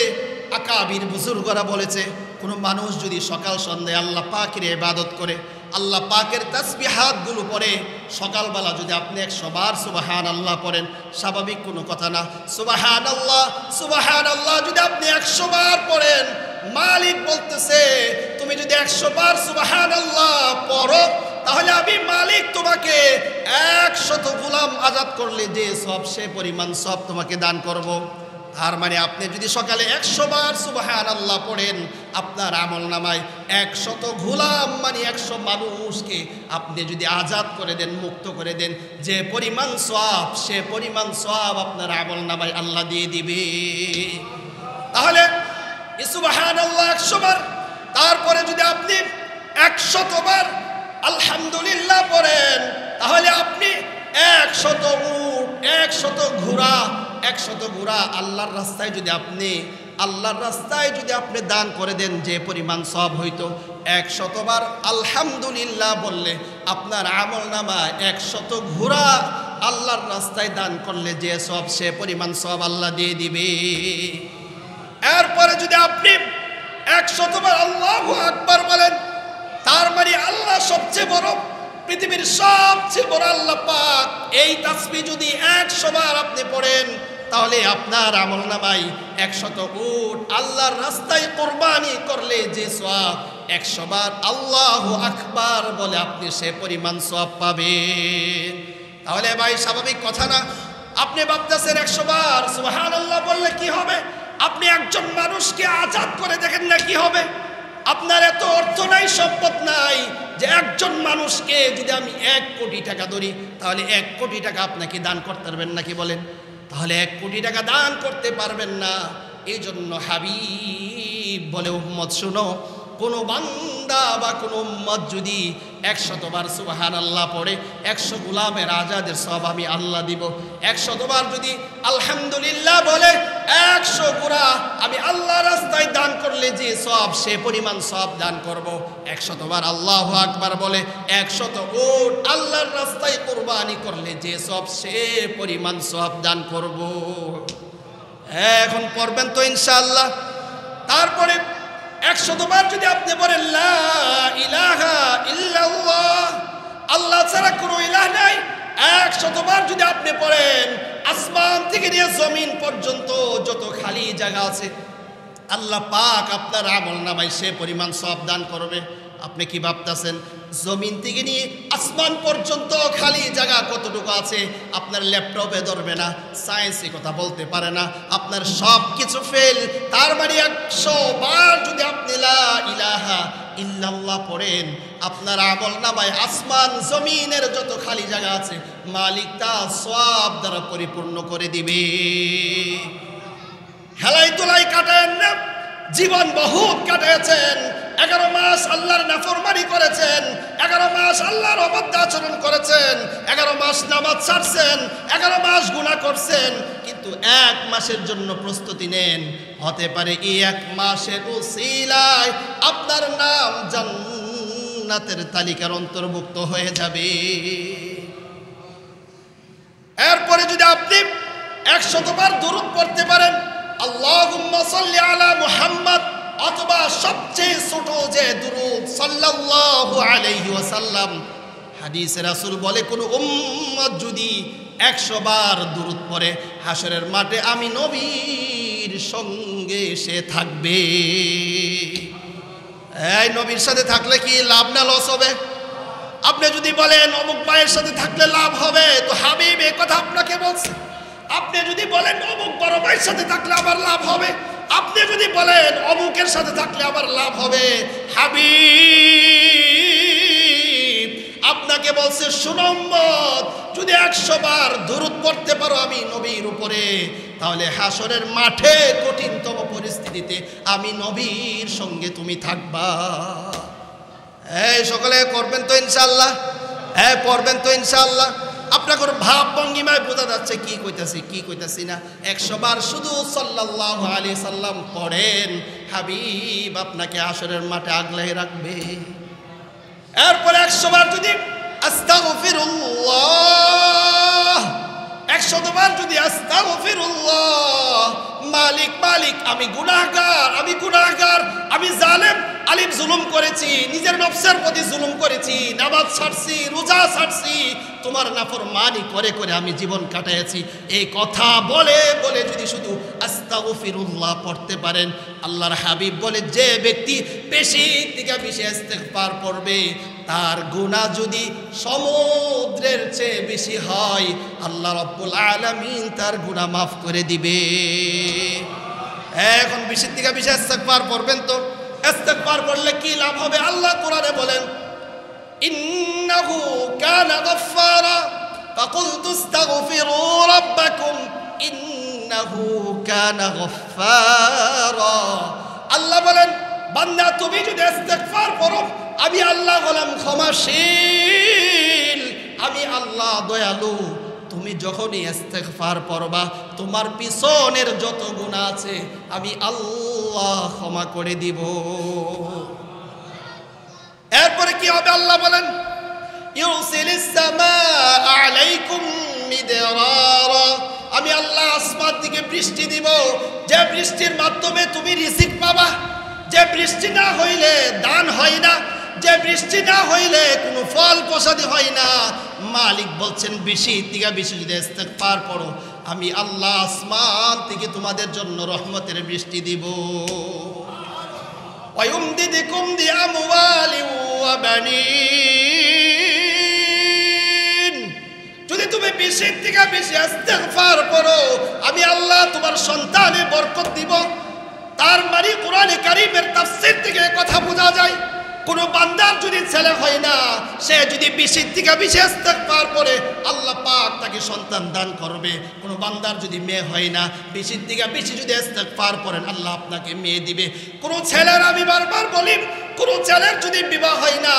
আকাবির বুজুর্গরা বলেছে, কোনো মানুষ যদি সকাল সন্ধ্যায় আল্লাহ পাকের ইবাদত করে, আল্লাহ পাকের তাসবিহাতগুলো পড়ে, সকালবেলা যদি আপনি 100 বার সুবহানাল্লাহ পড়েন, স্বাভাবিক কোনো কথা না। সুবহানাল্লাহ সুবহানাল্লাহ যদি আপনি 100 বার পড়েন, মালিক বলতেছে তুমি যদি 100 বার সুবহানাল্লাহ পড়ো, তাহলে আমি মালিক তোমাকে 100 গোলাম আজাদ করলে যে সব সে পরিমাণ সব তোমাকে দান করব। তার মানে আপনি যদি সকালে 100 বার সুবহানাল্লাহ পড়েন, আপনার আমলনামায় 100 গোলাম মানে 100 মানুষকে আপনি যদি আজাদ করে দেন, মুক্ত করে দেন, যে পরিমাণ সওয়াব সে পরিমাণ সওয়াব আপনার আমলনামায় আল্লাহ দিয়ে দিবে। তাহলে সুবহানাল্লাহ 100 বার, তারপরে যদি আপনি 100 বার আলহামদুলিল্লাহ পড়েন, তাহলে আপনি 100 উট 100 ঘোড়া 100 ঘোড়া আল্লাহর রাস্তায় যদি আপনি দান করে দেন, যে পরিমাণ সওয়াব হইতো 100 বার আলহামদুলিল্লাহ বললে আপনার আমলনামায় 100 ঘোড়া আল্লাহর রাস্তায় দান করলে যে সওয়াব সে পরিমাণ সওয়াব আল্লাহ দিয়ে দিবে। এরপরে যদি আপনি 100 বার আল্লাহু আকবার বলেন, তার মানে আল্লাহ সবচেয়ে বড়, পৃথিবীর সবচেয়ে বড় আল্লাহ পাক। এই তাসবিহ যদি 100 বার আপনি পড়েন, তাহলে আপনার আমলনামায় 100 উট আল্লাহর রাস্তায় কুরবানি করলে যে সওয়াব, 100 বার আল্লাহু আকবার বলে আপনি সে পরিমাণ সওয়াব পাবেন। তাহলে ভাই স্বাভাবিক কথা না? আপনি ভাবতেছেন 100 বার সুবহানাল্লাহ বললে কি হবে? আপনি একজন মানুষকে আজাদ করে দেখেন না কি হবে। আপনার এত অর্থ নাই, সম্পদ নাই যে একজন মানুষকে যদি আমি 1 কোটি টাকা ধরি, তাহলে 1 কোটি টাকা আপনাকে দান করতে পারবেন নাকি বলেন? তাহলে 1 কোটি টাকা দান করতে পারবেন না। এই জন্য হাবিব বলে উম্মত শুনো, কোনো বান্দা বা কোনো উম্মত যদি 100 বার সুবহানাল্লাহ পড়ে, 100 গোলামের আজাদের সওয়াব আমি আল্লাহ দিব। 100 বার যদি আলহামদুলিল্লাহ বলে, 100 ঘোড়া আমি আল্লাহর রাস্তায় দান করলে যে সওয়াব সে পরিমাণ সওয়াব দান করব। 100 বার আল্লাহু আকবার বলে 100 উট আল্লাহর রাস্তায় কুরবানি করলে যে সওয়াব সে পরিমাণ সওয়াব দান করব। এখন পড়বেন তো ইনশাআল্লাহ। তারপরে 100 বার যদি আপনি বলেন লা ইলাহা ইল্লাল্লাহ, আল্লাহ ছাড়া কোনো ইলাহ নাই, 100 বার যদি আপনি পড়েন, আসমান থেকে নিয়ে জমিন পর্যন্ত যত খালি জায়গা আছে আল্লাহ পাক আপনার আমল নামায় সে পরিমাণ সওয়াব দান করবে। আপনি কি ভাবতেছেন জমিন থেকে নিয়ে আসমান পর্যন্ত খালি জায়গা কতটুকু আছে আপনার ল্যাপটপে ধরবে না, সায়েন্স এই কথা বলতে পারে না, আপনার সব কিছু ফেল। তার মানে 100 বার যদি আপনি লা ইলাহা ইল্লাল্লাহ পড়েন, আপনার আমল নামায় আসমান জমিনের যত খালি জায়গা আছে মালিক তা সওয়াব দ্বারা পরিপূর্ণ করে দিবে। হেলাই তোলাই কাটেন না, জীবন বহুত কাটিয়েছেন। 11 মাস আল্লাহর নাফরমানি করেছেন, 11 মাস আল্লাহর অবাধ্য আচরণ করেছেন, 11 মাস নামাজ ছাড়ছেন, 11 মাস গুনাহ করছেন। কিন্তু 1 মাসের জন্য প্রস্তুতি নেন, হতে পারে এই 1 মাসের উসিলায় আপনার নাম জান্নাতের তালিকার অন্তর্ভুক্ত হয়ে যাবে। এরপরে যদি আপনি 100 বার দুরূদ পড়তে পারেন, আল্লাহুম্মা সাল্লি আলা মুহাম্মদ, অথবা সবচেয়ে ছোট যে দুরূদ সাল্লাল্লাহু আলাইহি ওয়াসাল্লাম, হাদিসে রাসূল বলে কোন উম্মত যদি 100 বার দুরূদ পড়ে হাশরের মাঠে আমি নবীর সঙ্গে সে থাকবে। এই নবীর সাথে থাকলে কি লাভ না লস হবে? আপনি যদি বলেন অমুক ভাইয়ের সাথে থাকলে লাভ হবে, তো হাবিব এই কথা আপনাকে বলছে। আপনি যদি বলেন অমুক বড় ভাইয়ের সাথে থাকলে আবার লাভ হবে, আপনি যদি বলেন অমুকের সাথে থাকলে আবার লাভ হবে, হাবিব আপনাকে বলছে শুনো উম্মত, যদি 100 বার দুরূদ পড়তে পারো আমি নবীর উপরে, তাহলে হাশরের মাঠে কঠিনতম পরিস্থিতিতে আমি নবীর সঙ্গে তুমি থাকবা। এই সকলে করবেন তো ইনশাআল্লাহ? হ্যাঁ পড়বেন তো ইনশাআল্লাহ? আপনাদের ভাব ভঙ্গিমায় বোঝা যাচ্ছে কি কইতাছি না। 100 বার শুধু সাল্লাল্লাহু আলাইহি সাল্লাম পড়েন, হাবিব আপনাকে হাশরের মাঠে আগলে রাখবে। এরপর 100 বার যদি আস্তাগফিরুল্লাহ, 100 বার যদি আস্তাগফিরুল্লাহ, মালিক মালিক আমি গুনাহগার, আমি জালেম, আলিম জুলুম করেছি, নিজের নফসের প্রতি জুলুম করেছি, নামাজ ছাড়ছি, রোজা ছাড়ছি, তোমার নাফরমানি করে করে আমি জীবন কাটাইছি। এই কথা বলে বলে যদি শুধু আস্তাগফিরুল্লাহ পড়তে পারেন, আল্লাহর হাবিব বলে যে ব্যক্তি বেশি থেকে বেশি ইস্তেগফার পড়বে, তার গুনাহ যদি সমুদ্রের চেয়ে বেশি হয়, আল্লাহ রাব্বুল আলামিন তার গুনাহ মাফ করে দিবে। এখন বেশি থেকে বেশি ইস্তেগফার পড়বেন তো। ইস্তেগফার পড়লে কি লাভ হবে? আল্লাহ কোরআনে বলেন ইন্নাহু কানা গাফফারা ফাকুলতু আস্তাগফিরু রাব্বাকুম ইন্নাহু কানা গাফফারা। আল্লাহ বলেন বান্দা তুমি যদি ইস্তেগফার করো, আমি আল্লাহ হলাম ক্ষমাশীল, আমি আল্লাহ দয়ালু। তুমি যখনই ইস্তেগফার পড়বা, তোমার পিছনের যত গুনাহ আছে আমি আল্লাহ ক্ষমা করে দিব। এরপরে কি হবে? আল্লাহ বলেন ইউরসিলিস সামাআ আলাইকুম মিদরারা, আমি আল্লাহ আসমান থেকে বৃষ্টি দিব, যে বৃষ্টির মাধ্যমে তুমি রিজিক পাবা। যে বৃষ্টি না হইলে দান হয় না, যে বৃষ্টি না হইলে কোনো ফল প্রসাদী হয় না। মালিক বলছেন বেশি থেকে বেশি যদি ইস্তেগফার পড়ো, আমি আল্লাহ আসমান থেকে তোমাদের জন্য রহমতের বৃষ্টি দিব। ওয়ায়ুমদিদকুম বিআমওয়ালিন ওয়া বানিন, যদি তুমি বেশি থেকে বেশি ইস্তেগফার পড়ো, আমি আল্লাহ তোমার সন্তানে বরকত দিব। তার মানে কোরআনে কারীমের তাফসীর থেকে কথা বোঝা যায়, কোন বান্দার যদি ছেলে হয় না, সে যদি বেশি থেকে বেশি ইস্তেগফার পড়ে, আল্লাহ পাক তাকে সন্তান দান করবে। কোন বান্দার যদি মেয়ে হয় না, বেশি থেকে বেশি যদি ইস্তেগফার পড়েন, আল্লাহ আপনাকে মেয়ে দিবে। কোন ছেলের, আমি বারবার বলি, কোন ছেলের যদি বিবাহ হয় না,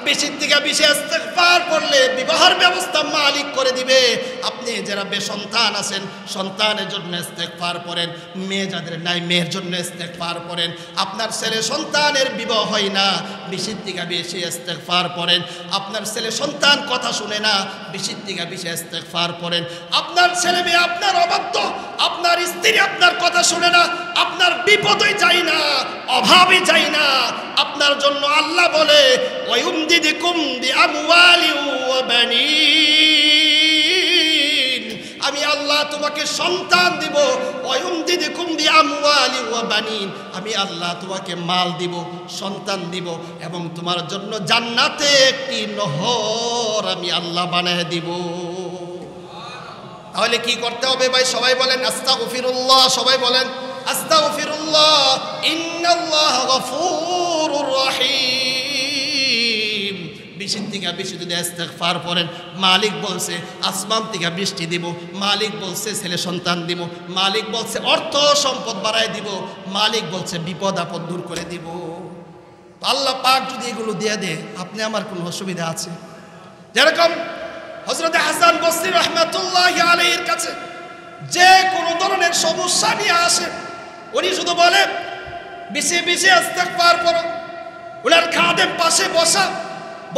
বেশি থেকে বেশি ইস্তেগফার পড়লে বিবাহের ব্যবস্থা মালিক করে দিবে। আপনি যারা বেসন্তান আছেন, সন্তানের জন্য ইস্তেগফার পড়েন। মেয়ে যাদের নাই, মেয়ের জন্য ইস্তেগফার পড়েন। আপনার ছেলে সন্তানের বিবাহ হয় না, বেশি থেকে বেশি ইস্তেগফার পড়েন। আপনার ছেলে সন্তান কথা শুনে না, বেশি থেকে বেশি ইস্তেগফার পড়েন। আপনার ছেলে মেয়ে আপনার অবাধ্য, আপনার স্ত্রী আপনার কথা শুনে না, আপনার বিপদে যায় না, অভাবে যায় না, আপনার জন্য আল্লাহ বলে ওয়ায়ুমদিদকুম বিআমওয়ালিন ওয়া বানিন, আমি আল্লাহ তোমাকে সন্তান দিব, ওয়ায়ুমদিদকুম বিআমওয়ালি ওয়া বানিন, আমি আল্লাহ তোমাকে মাল দিব, সন্তান দিব, এবং তোমার জন্য জান্নাতে একটি নহর আমি আল্লাহ বানিয়ে দিব। তাহলে কি করতে হবে ভাই? সবাই বলেন আস্তাগফিরুল্লাহ, সবাই বলেন আস্তাগফিরুল্লাহ, ইন্নাল্লাহা গফুরুর রহিম। বেশির থেকে বেশি যদি ইস্তেগফার করেন, মালিক বলছে আসমান থেকে বৃষ্টি দিব, মালিক বলছে ছেলে সন্তান দিব, মালিক বলছে অর্থ সম্পদ বাড়ায় দিব, মালিক বলছে বিপদ আপদ দূর করে দিব। আল্লাহ পাক যদি এগুলো দিয়ে দেয়, আপনি আমার কোনো অসুবিধা আছে? যেরকম হযরত হাসান বসরি রাহমাতুল্লাহি আলাইহির কাছে যে কোনো ধরনের সমস্যা নিয়ে আসে, উনি শুধু বলে বেশি বেশি ইস্তেগফার করো। ওনার খাদেম পাশে বসা,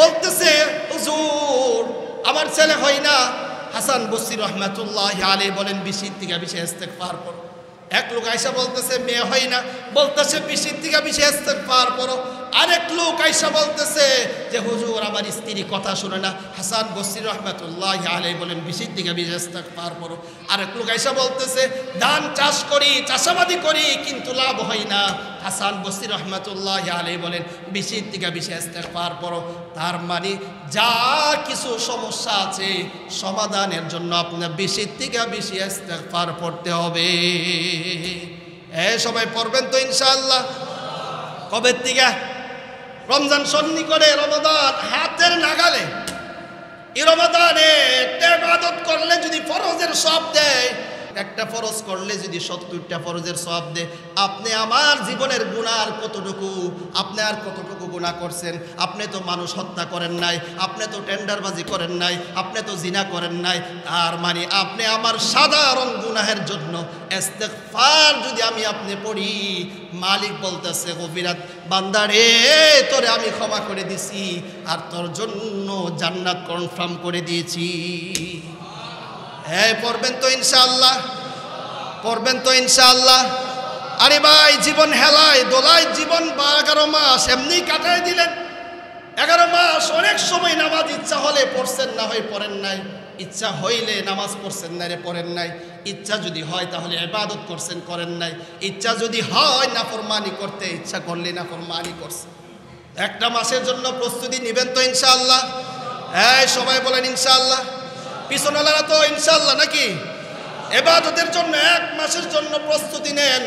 বলতেছে হুজুর আমার ছেলে হয় না। হাসান বসরি রাহমাতুল্লাহি আলাইহি বলেন বেশি থেকে বেশি ইস্তেগফার করো। এক লোক আয়েশা বলতেছে মেয়ে হয় না, বলতেছে বেশি থেকে বেশি ইস্তেগফার করো। আরেক লোক আয়েশা বলতেছে যে হুজুর আমার স্ত্রী কথা শুনে না। হাসান বসরি রাহমাতুল্লাহি আলাইহি বলেন বেশি থেকে বেশি ইস্তেগফার করো। আরেক লোক আয়েশা বলতেছে ধান চাষ করি, চাষাবাদি করি, কিন্তু লাভ হয় না। হাসান বসরি রাহমাতুল্লাহি আলাইহি বলেন বেশি থেকে বেশি ইস্তেগফার করো। তার মানে যা কিছু সমস্যা আছে সমাধানের জন্য আপনার বেশি থেকে বেশি ইস্তেগফার পড়তে হবে। সবাই পড়বেন তো ইনশাআল্লাহ? কবে থেকে? রমজান সন্নি করে, রমাদান হাতের নাগালে। এই রমাদানে একটা ইবাদত করলে যদি ফরজের সওয়াব দেয়, একটা ফরজ করলে যদি 70টা ফরজের সওয়াব দেয়, আপনি আমার জীবনের গুনাহ কতটুকু, আপনি আর কতটুকু গুনাহ করছেন? আপনি তো মানুষ হত্যা করেন নাই, আপনি তো টেন্ডারবাজি করেন নাই, আপনি তো জিনা করেন নাই। তার মানে আপনি আমার সাধারণ গুনাহের জন্য ইস্তেগফার যদি আমি আপনি পড়ি, মালিক বলতেছে গফিরাত বান্দারে তোরে আমি ক্ষমা করে দিছি, আর তোর জন্য জান্নাত কনফার্ম করে দিয়েছি। পড়বেন তো ইনশাআল্লাহ? পড়বেন তো ইনশাআল্লাহ? আরে ভাই জীবন হেলায় দোলায় জীবন 11 মাস এমনি কাটায় দিলেন। 11 মাস অনেক সময় নামাজ ইচ্ছা হলে পড়ছেন, না হয় পড়েন নাই। ইচ্ছা হইলে নামাজ পড়ছেন না রে, পড়েন নাই। ইচ্ছা যদি হয় তাহলে ইবাদত করছেন, করেন নাই। ইচ্ছা যদি হয় নাফরমানি করতে, ইচ্ছা করলে নাফরমানি করছেন। একটা মাসের জন্য প্রস্তুতি নেবেন তো ইনশাআল্লাহ? সবাই বলেন ইনশাআল্লাহ। পিছনেলারা তো ইনশাআল্লাহ নাকি? ইবাদতের জন্য 1 মাসের জন্য প্রস্তুতি নেন।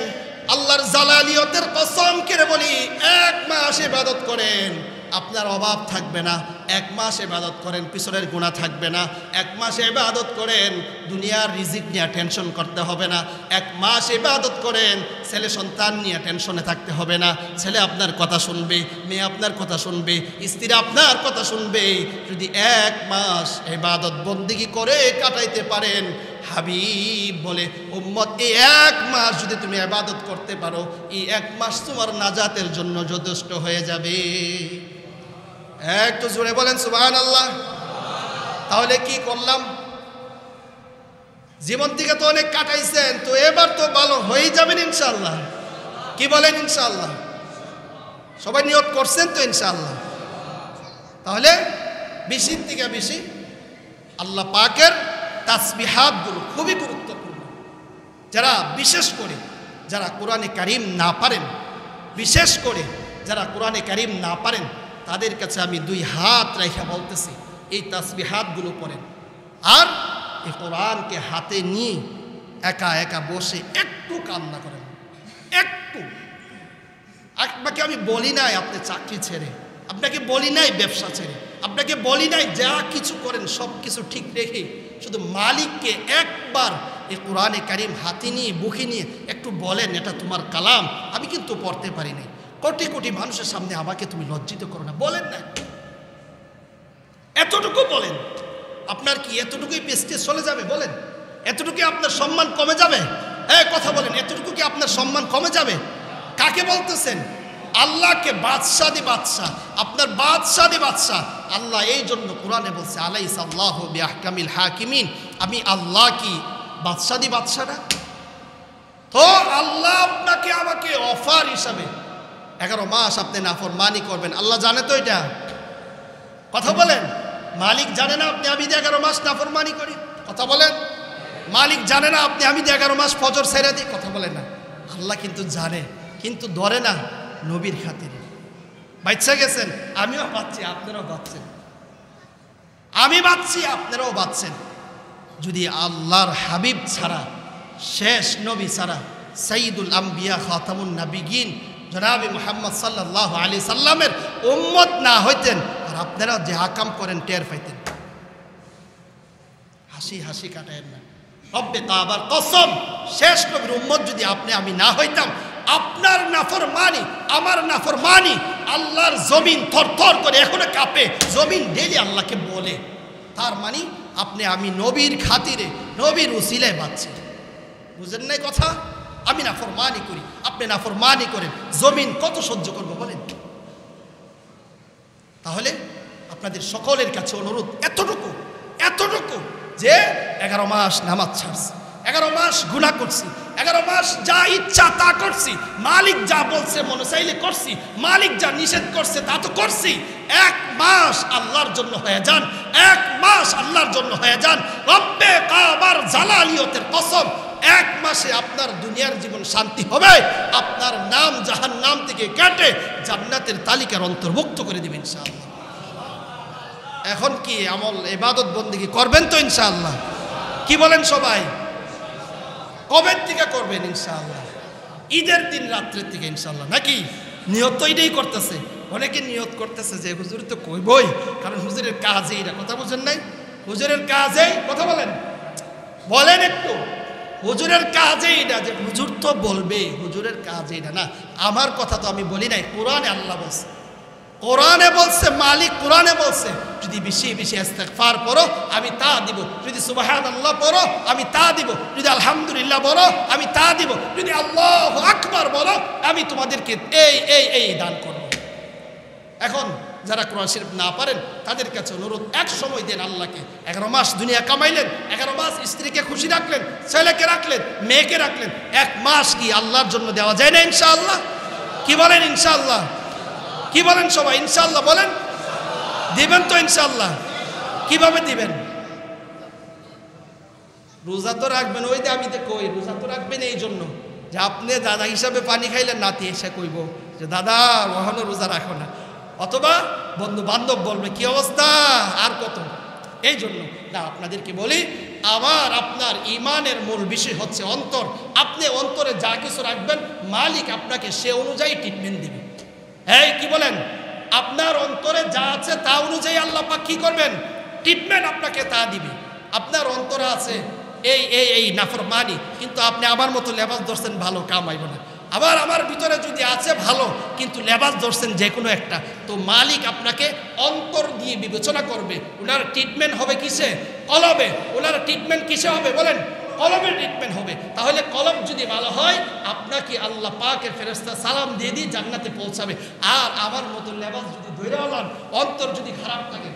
আল্লাহর জালালিয়তের কসম করে বলি, 1 মাস ইবাদত করেন, আপনার অভাব থাকবে না। 1 মাস ইবাদত করেন, পিছনের গুনাহ থাকবে না। 1 মাস ইবাদত করেন, দুনিয়ার রিজিক নিয়ে টেনশন করতে হবে না। 1 মাস ইবাদত করেন, ছেলে সন্তান নিয়ে টেনশনে থাকতে হবে না। ছেলে আপনার কথা শুনবে, মেয়ে আপনার কথা শুনবে, স্ত্রী আপনার কথা শুনবে। যদি 1 মাস ইবাদত বন্দেগী করে কাটাইতে পারেন, হাবিব বলে উম্মত এই 1 মাস যদি তুমি ইবাদত করতে পারো, এই 1 মাস তোমার নাজাতের জন্য যথেষ্ট হয়ে যাবে। একটু জোরে বলেন সুবহানাল্লাহ। তাহলে কি করলাম? জীবন থেকে তো অনেক কাটাইছেন, তো এবার তো ভালো হয়ে যাবেন ইনশাআল্লাহ। কি বলেন ইনশাআল্লাহ? সবাই নিয়ত করছেন তো ইনশাআল্লাহ? তাহলে বেশি থেকে বেশি আল্লাহ পাকের তাসবিহাতগুলো খুবই গুরুত্বপূর্ণ। যারা বিশেষ করে যারা কোরআনে কারীম না পারেন, বিশেষ করে যারা কোরআনে কারীম না পারেন, তাদের কাছে আমি 2 হাত রেখে বলতেছি এই তাসবিহাতগুলো পড়েন। আর এই কোরআনকে হাতে নিয়ে একা একা বসে একটু কান্না করেন, একটু। আপনাকে আমি বলি নাই আপনি চাকরি ছেড়ে, আপনাকে বলি নাই ব্যবসা ছেড়ে, আপনাকে বলি নাই যা কিছু করেন সব কিছু ঠিক রেখে শুধু মালিককে একবার এই কোরআনে কারীম হাতে নিয়ে বুকে নিয়ে একটু বলেন, এটা তোমার কালাম, আমি কিন্তু পড়তে পারি নাই। কোটি কোটি মানুষের সামনে আমাকে তুমি লজ্জিত করো না, বলেন না? এতটুকু বলেন। আপনার কি এতটুকুই প্রেস্টিজ চলে যাবে? বলেন, এতটুকু আপনার সম্মান কমে যাবে? কথা বলেন, এতটুকু কি আপনার সম্মান কমে যাবে? কাকে বলতেছেন? আল্লাহকে। বাদশাদি বাদশাহ, আপনার বাদশাদি বাদশাহ আল্লাহ। এই জন্য কোরআনে বলছে আলাইসা আল্লাহু বিআহকামিল হাকিমিন, আমি আল্লাহ কি বাদশাদি বাদশাহ না? তো আল্লাহ আপনাকে আমাকে অফার হিসাবে 11 মাস আপনি নাফরমানি করবেন, আল্লাহ জানে তো এটা? কথা বলেন, মালিক জানে না আপনি আমি 11 মাস নাফরমানি করি? কথা বলেন, মালিক জানে না আপনি আমি 11 মাস ফজর ছেড়ে দিই, কথা বলে না। আল্লাহ কিন্তু জানে, কিন্তু ধরে না নবীর খাতিরে। বাচ্চা গেছেন, আমিও বাচ্চি, আপনারাও বাচ্চেন, আমি বাচ্চি, আপনারাও বাচ্চেন। যদি আল্লাহর হাবিব ছাড়া, শেষ নবী ছাড়া, সাইয়্যিদুল আম্বিয়া খাতামুন নাবিয়িন জনাবে মুহাম্মদ সাল্লাল্লাহু আলাইহি সাল্লামের উম্মত না হইতেন, আর আপনারা যে আকাম করেন টের পাইতেন। হাসি হাসি কাটায়েন না। রব্বে কাবার কসম, শেষ নবীর উম্মত যদি আপনি আমি না হইতাম, আপনার নাফরমানি, আমার নাফরমানি, আল্লাহর জমিন থরথর করে এখনো কাঁপে, জমিন ডেলি আল্লাহকে বলে। তার মানে আপনি আমি নবীর খাতিরে, নবীর উসিলায় বাঁচছি। বুঝেন নাই কথা? আমি নাফরমানি করি, আপনি নাফরমানি করেন, জমিন কত সহ্য করবো বলেন? তাহলে আপনাদের সকলের কাছে অনুরোধ, এতটুকু যে 11 মাস নামাজ ছাড়ছি, 11 মাস গুনাহ করছি, 11 মাস যা ইচ্ছা তা করছি, মালিক যা বলছে মনে চাইলে করছি, মালিক যা নিষেধ করছে তা তো করছি। 1 মাস আল্লাহর জন্য হয়ে যান, 1 মাস আল্লাহর জন্য হয়ে যান। রব্বে কাবার জালালিয়তের কসম, 1 মাসে আপনার দুনিয়ার জীবন শান্তি হবে, আপনার নাম জাহান্নাম থেকে কেটে জান্নাতের তালিকার অন্তর্ভুক্ত করে দিবেন ইনশাআল্লাহ। এখন কি আমল ইবাদত বন্দেগী করবেন তো ইনশাআল্লাহ? কি বলেন সবাই? কবে থেকে করবেন ইনশাআল্লাহ? ঈদের দিন রাত্রের থেকে ইনশাআল্লাহ, নাকি? নিয়ত তো এটাই করতেছে, অনেকে নিয়ত করতেছে যে হুজুর তো কইবই, কারণ হুজুরের কাজে এটা, কথা বুঝেন নাই? হুজুরের কাজে, কথা বলেন, বলেন একটু, হুজুরের কাজে এটা, যে হুজুর তো বলবে, হুজুরের কাজে এটা না। আমার কথা তো আমি বলি নাই, কোরআনে আল্লাহ বলছে, কোরআনে বলছে, মালিক কোরআনে বলছে, যদি বেশি বেশি ইস্তেগফার পড়ো আমি তা দিব, যদি সুবহানাল্লাহ পড়ো আমি তা দিব, যদি আলহামদুলিল্লাহ বলো আমি তা দিব, যদি আল্লাহু আকবার বলো আমি তোমাদেরকে এই দান করব। এখন যারা কোরআন শরীফ না পারেন তাদের কাছে অনুরোধ, এক সময় দেন আল্লাহকে। 11 মাস দুনিয়া কামাইলেন, 11 মাস স্ত্রীকে খুশি রাখলেন, ছেলেকে রাখলেন, মেয়েকে রাখলেন, 1 মাস কি আল্লাহর জন্য দেওয়া যায় না ইনশাআল্লাহ? কি বলেন ইনশাআল্লাহ? কি বলেন সবাই? ইনশাআল্লাহ বলেন। দিবেন তো ইনশাআল্লাহ? কিভাবে দিবেন? রোজা তো রাখবেন, ওই যে আমি তো কই, রোজা তো রাখবেন এই জন্য যে আপনি দাদা হিসাবে পানি খাইলেন, নাতি এসে কইব যে দাদা ওখানে রোজা রাখো না, অথবা বন্ধু বান্ধব বলবে কি অবস্থা আর কত, এই জন্য না। আপনাদেরকে বলি, আমার আপনার ইমানের মূল বিষয় হচ্ছে অন্তর। আপনি অন্তরে যা কিছু রাখবেন, মালিক আপনাকে সে অনুযায়ী ট্রিটমেন্ট দিবে। এই কি বলেন? আপনার অন্তরে যা আছে তা অনুযায়ী আল্লাহ পাক কি করবেন? ট্রিটমেন্ট আপনাকে তা দিবে। আপনার অন্তরে আছে এই নাফরমানি, কিন্তু আপনি আমার মতো লেবাস ধরছেন, ভালো কামাইব না। আবার আমার ভিতরে যদি আছে ভালো, কিন্তু লেবাস ধরছেন যে কোনো একটা, তো মালিক আপনাকে অন্তর দিয়ে বিবেচনা করবে। ওনার ট্রিটমেন্ট হবে কিসে? কলবে। ওনার ট্রিটমেন্ট কিসে হবে বলেন? কলবের ট্রিটমেন্ট হবে। তাহলে কলব যদি ভালো হয়, আপনাকে আল্লাহ পাকের ফেরেশতা সালাম দিয়ে দিয়ে জান্নাতে পৌঁছাবে। আর আমার মতো লেবাস যদি ধরে হলাম, অন্তর যদি খারাপ থাকে,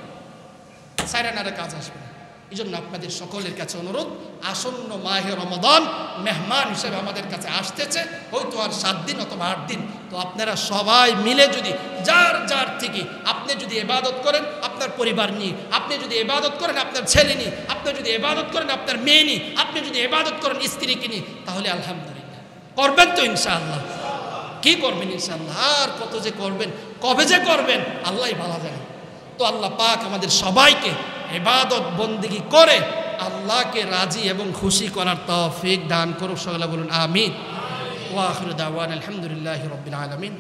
সাইরানারে কাজ আসবে না। এই জন্য আপনাদের সকলের কাছে অনুরোধ, আসন্ন মাহে রমাদান মেহমান হিসেবে আমাদের কাছে আসতেছে, হয়তো আর 7 দিন অথবা 8 দিন। তো আপনারা সবাই মিলে যদি যার থেকে আপনি যদি ইবাদত করেন আপনার পরিবার নিয়ে, আপনি যদি ইবাদত করেন আপনার ছেলে নিয়ে, আপনি যদি ইবাদত করেন আপনার মেয়ে নিয়ে, আপনি যদি ইবাদত করেন স্ত্রীকে নিয়ে, তাহলে আলহামদুলিল্লাহ করবেন তো ইনশাআল্লাহ? কি করবেন ইনশাআল্লাহ? আর কত যে করবেন, কবে যে করবেন আল্লাহই ভালো জানে। তো আল্লাহ পাক আমাদের সবাইকে ইবাদত বন্দেগী করে আল্লাহকে রাজি এবং খুশি করার তৌফিক দান করুক। সকলে বলুন আমিন। ওয়া আখিরু দাওয়ানা আলহামদুলিল্লাহি রাব্বিল আলামিন।